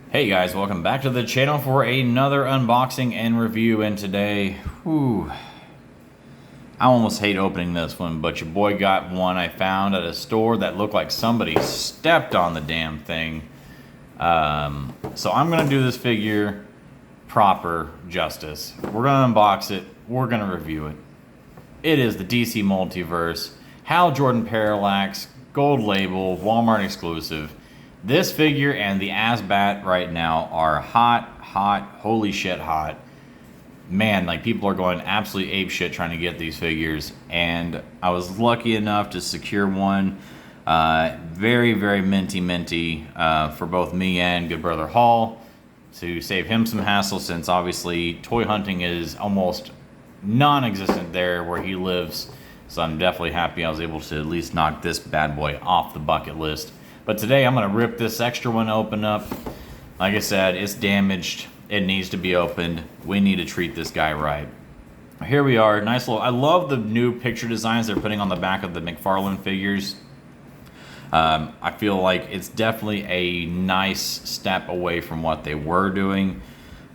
Hey guys, welcome back to the channel for another unboxing and review. And today, I almost hate opening this one, but your boy got one I found at a store that looked like somebody stepped on the damn thing. So I'm gonna do this figure proper justice. We're gonna unbox it, we're gonna review it. It is the DC Multiverse, Hal Jordan Parallax, gold label, Walmart exclusive. This figure and the Asbat right now are hot, holy shit hot. Man, like people are going absolutely ape shit trying to get these figures. And I was lucky enough to secure one. Very minty for both me and good brother Hall, to save him some hassle, since obviously toy hunting is almost non-existent there where he lives. So I'm definitely happy I was able to at least knock this bad boy off the bucket list. But today I'm gonna rip this extra one open up. Like I said, it's damaged. It needs to be opened. We need to treat this guy right. Here we are, nice little, I love the new picture designs they're putting on the back of the McFarlane figures. I feel like it's definitely a nice step away from what they were doing.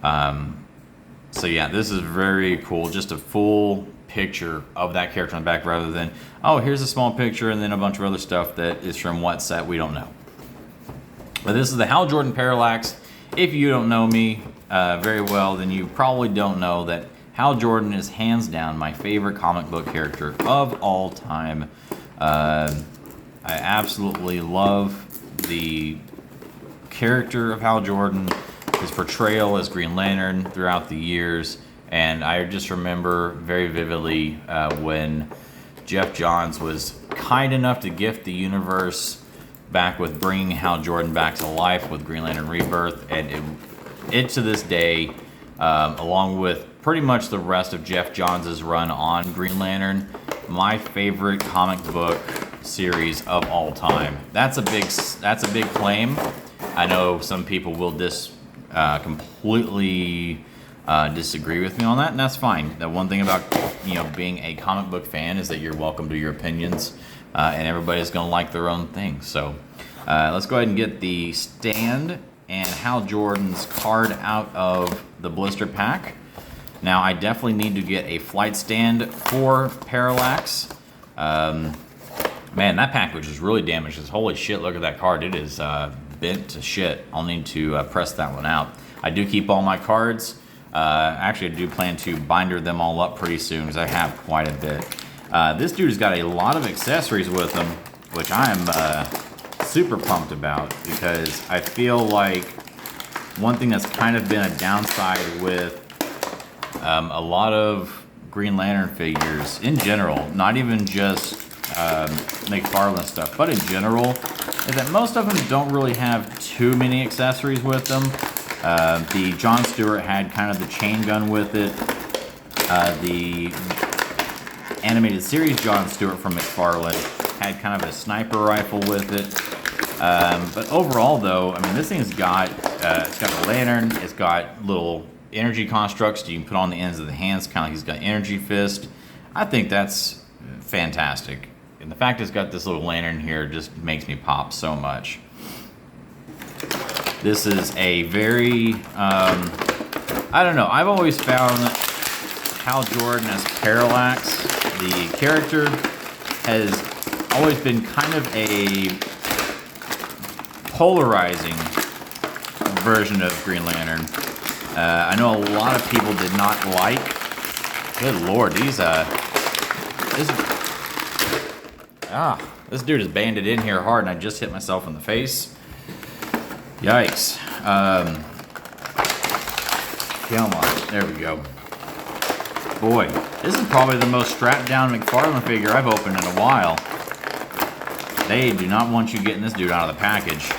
So yeah, this is very cool. Just a full picture of that character on the back, rather than, oh, here's a small picture and then a bunch of other stuff that is from what set, we don't know. But this is the Hal Jordan Parallax. If you don't know me very well, then you probably don't know that Hal Jordan is hands down my favorite comic book character of all time. I absolutely love the character of Hal Jordan, his portrayal as Green Lantern throughout the years. And I just remember very vividly when Jeff Johns was kind enough to gift the universe back with bringing Hal Jordan back to life with Green Lantern Rebirth. And it to this day, along with pretty much the rest of Jeff Johns' run on Green Lantern, my favorite comic book series of all time. That's a big claim. I know some people will completely disagree with me on that, and that's fine. The one thing about being a comic book fan is that you're welcome to your opinions, and everybody's gonna like their own thing. So let's go ahead and get the stand and Hal Jordan's card out of the blister pack. Now I definitely need to get a flight stand for Parallax. Man, that package is really damaged. Holy shit, look at that card. It is bent to shit. I'll need to press that one out. I do keep all my cards. Actually, I do plan to binder them all up pretty soon, because I have quite a bit. This dude has got a lot of accessories with him, which I am super pumped about, because I feel like one thing that's kind of been a downside with a lot of Green Lantern figures in general, not even just McFarlane stuff, but in general, is that most of them don't really have too many accessories with them. The John Stewart had kind of the chain gun with it. The animated series John Stewart from McFarlane had kind of a sniper rifle with it. But overall, though, I mean, this thing's got it's got a lantern. It's got little energy constructs you can put on the ends of the hands, kind of like he's got energy fist. I think that's fantastic, and the fact it's got this little lantern here just makes me pop so much. This is a very, I don't know, I've always found Hal Jordan as Parallax, the character, has always been kind of a polarizing version of Green Lantern. I know a lot of people did not like, good lord, this dude is banded in here hard, and I just hit myself in the face. Yikes. Come on. There we go. Boy, this is probably the most strapped down McFarlane figure I've opened in a while. They do not want you getting this dude out of the package.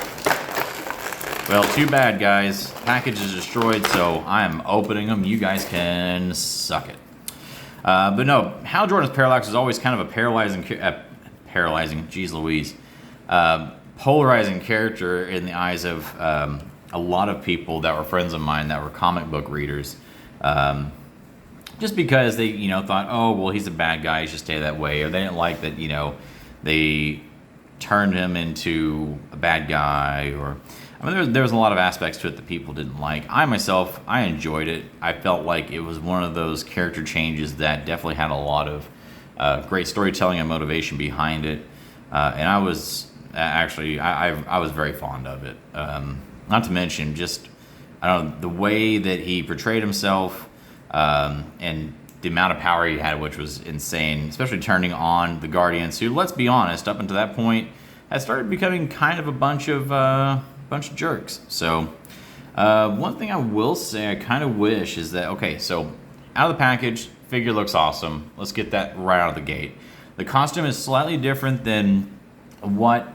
Well, too bad, guys. Package is destroyed, so I'm opening them. You guys can suck it. But no, Hal Jordan's Parallax is always kind of a geez Louise. Polarizing character in the eyes of a lot of people that were friends of mine that were comic book readers, just because they thought, oh well, he's a bad guy, he should stay that way, or they didn't like that they turned him into a bad guy, or I mean, there's a lot of aspects to it that people didn't like. I myself, I enjoyed it. I felt like it was one of those character changes that definitely had a lot of great storytelling and motivation behind it. And I was actually, I was very fond of it. Not to mention just, I don't know, the way that he portrayed himself, and the amount of power he had, which was insane, especially turning on the Guardians, who, let's be honest, up until that point, had started becoming kind of a bunch of jerks. So one thing I will say I kind of wish is that, okay, so out of the package, figure looks awesome. Let's get that right out of the gate. The costume is slightly different than what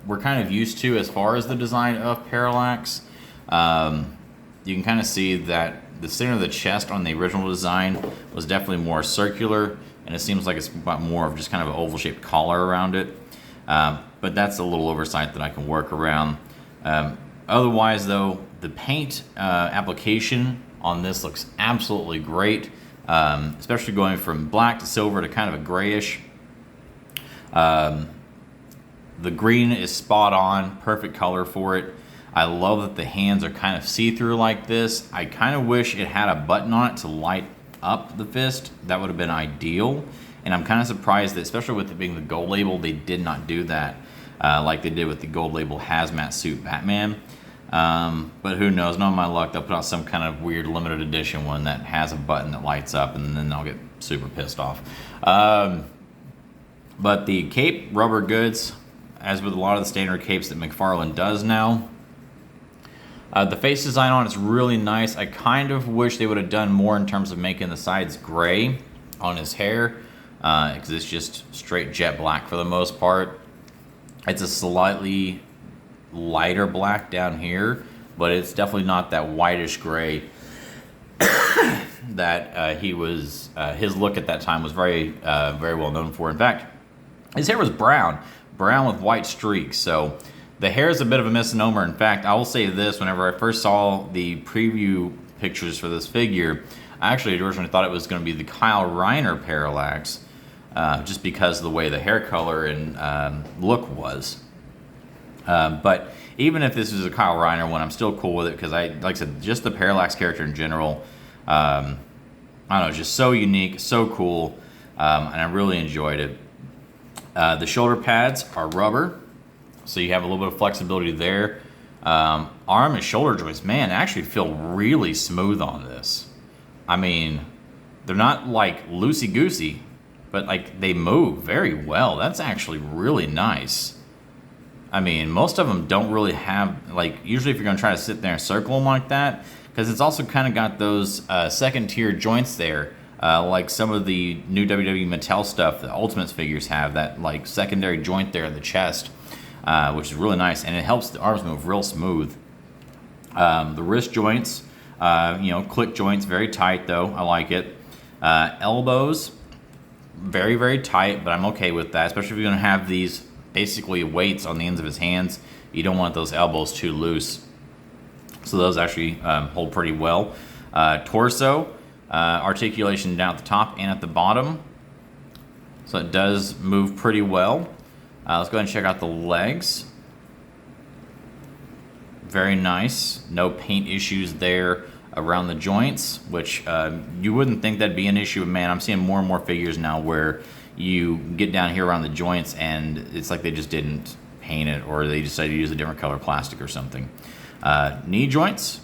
we're kind of used to as far as the design of Parallax. You can kind of see that the center of the chest on the original design was definitely more circular, and it seems like it's got more of just kind of an oval-shaped collar around it. But that's a little oversight that I can work around. Otherwise, though, the paint application on this looks absolutely great, especially going from black to silver to kind of a grayish. The green is spot on, perfect color for it. I love that the hands are kind of see-through like this. I kind of wish it had a button on it to light up the fist. That would have been ideal. And I'm kind of surprised that, especially with it being the gold label, they did not do that like they did with the gold label hazmat suit Batman. But who knows, not my luck, they'll put out some kind of weird limited edition one that has a button that lights up, and then I'll get super pissed off. But the cape, rubber goods, as with a lot of the standard capes that McFarlane does now. The face design on it's really nice. I kind of wish they would have done more in terms of making the sides gray on his hair, because it's just straight jet black for the most part. It's a slightly lighter black down here, but it's definitely not that whitish gray that he was. His look at that time was very well known for. In fact, his hair was brown with white streaks. So the hair is a bit of a misnomer. In fact, I will say this: whenever I first saw the preview pictures for this figure, I actually originally thought it was going to be the Kyle Reiner Parallax, just because of the way the hair color and look was. But even if this is a Kyle Reiner one, I'm still cool with it because like I said, just the Parallax character in general, I don't know, just so unique, so cool, and I really enjoyed it. The shoulder pads are rubber, so you have a little bit of flexibility there. Arm and shoulder joints, man, actually feel really smooth on this. I mean, they're not like loosey-goosey, but like they move very well. That's actually really nice. I mean, most of them don't really have, like, usually if you're going to try to sit there and circle them like that, because it's also kind of got those second-tier joints there, like some of the new WWE Mattel stuff, the Ultimates figures have that, like, secondary joint there in the chest, which is really nice, and it helps the arms move real smooth. The wrist joints, click joints, very tight, though. I like it. Elbows, very, very tight, but I'm okay with that, especially if you're going to have these basically weights on the ends of his hands. You don't want those elbows too loose. So those actually hold pretty well. Torso, articulation down at the top and at the bottom. So it does move pretty well. Let's go ahead and check out the legs. Very nice. No paint issues there around the joints, which you wouldn't think that'd be an issue. Man, I'm seeing more and more figures now where you get down here around the joints and it's like they just didn't paint it, or they decided to use a different color plastic or something. Knee joints,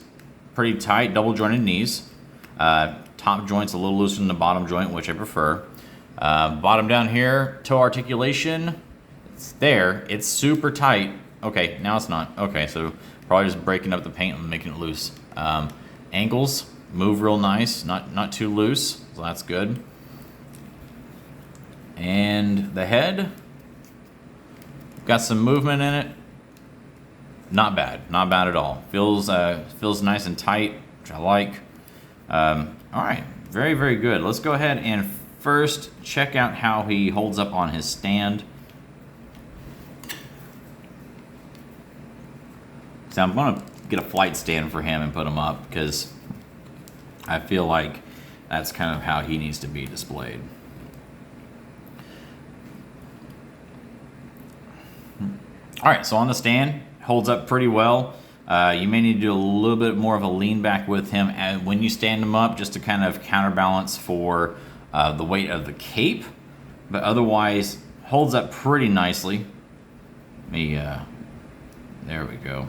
pretty tight, double jointed knees. Top joint's a little looser than the bottom joint, which I prefer. Bottom down here, toe articulation, it's there, it's super tight. Okay, now it's not. Okay, so probably just breaking up the paint and making it loose. Ankles move real nice, not too loose, so that's good. And the head, got some movement in it. Not bad at all. Feels nice and tight, which I like. All right, very, very good. Let's go ahead and first check out how he holds up on his stand. So I'm gonna get a flight stand for him and put him up because I feel like that's kind of how he needs to be displayed. All right, so on the stand, holds up pretty well. You may need to do a little bit more of a lean back with him when you stand him up, just to kind of counterbalance for the weight of the cape. But otherwise, holds up pretty nicely. There we go.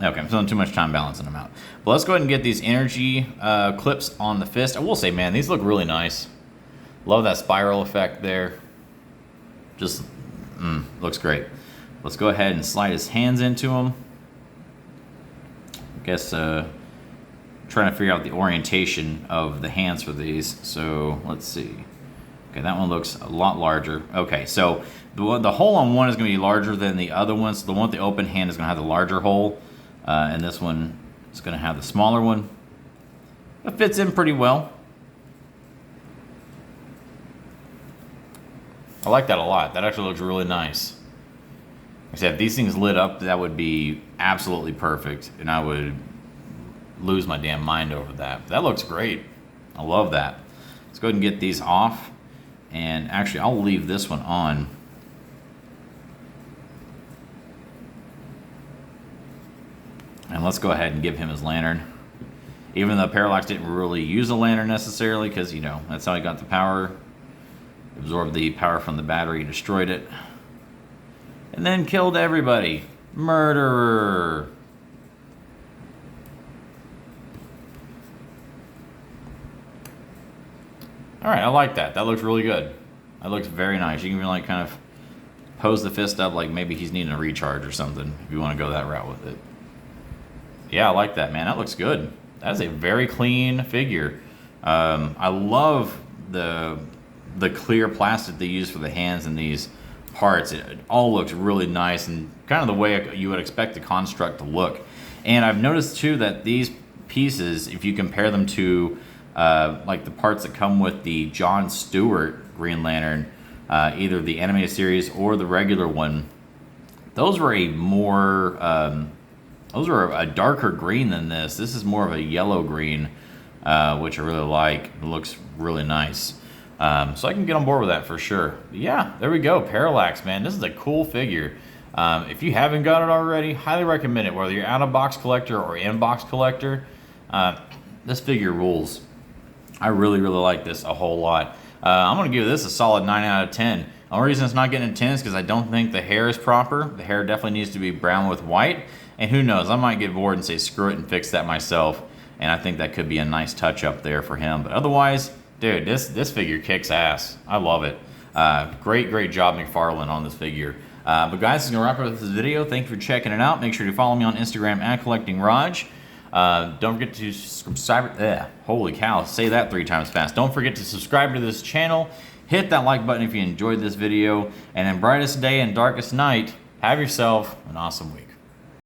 Okay, I'm spending too much time balancing them out. But let's go ahead and get these energy clips on the fist. I will say, man, these look really nice. Love that spiral effect there. Just looks great. Let's go ahead and slide his hands into them. I guess trying to figure out the orientation of the hands for these. So let's see. Okay, that one looks a lot larger. Okay, so the hole on one is going to be larger than the other one. So the one with the open hand is going to have the larger hole. And this one is going to have the smaller one. It fits in pretty well. I like that a lot. That actually looks really nice. Like I said, if these things lit up, that would be absolutely perfect. And I would lose my damn mind over that. But that looks great. I love that. Let's go ahead and get these off. And actually, I'll leave this one on. And let's go ahead and give him his lantern. Even though Parallax didn't really use a lantern necessarily, because, you know, that's how he got the power. Absorbed the power from the battery, destroyed it. And then killed everybody. Murderer. Alright, I like that. That looks really good. That looks very nice. You can like kind of pose the fist up like maybe he's needing a recharge or something, if you want to go that route with it. Yeah, I like that, man. That looks good. That's a very clean figure. I love the clear plastic they use for the hands in these parts. It all looks really nice and kind of the way you would expect the construct to look. And I've noticed too that these pieces, if you compare them to like the parts that come with the John Stewart Green Lantern, either the animated series or the regular one, those were a more those are a darker green than this. This is more of a yellow green, which I really like. It looks really nice. So I can get on board with that for sure. Yeah, there we go. Parallax, man. This is a cool figure. If you haven't got it already, highly recommend it. Whether you're out-of-box collector or in-box collector, this figure rules. I really, really like this a whole lot. I'm going to give this a solid 9 out of 10. The only reason it's not getting a 10 is because I don't think the hair is proper. The hair definitely needs to be brown with white. And who knows, I might get bored and say screw it and fix that myself. And I think that could be a nice touch up there for him. But otherwise, dude, this figure kicks ass. I love it. Great job, McFarlane, on this figure. But guys, this is going to wrap up this video. Thank you for checking it out. Make sure to follow me on Instagram at CollectingRaj. Don't forget to subscribe. Holy cow, say that 3 times fast. Don't forget to subscribe to this channel. Hit that like button if you enjoyed this video. And in brightest day and darkest night, have yourself an awesome week.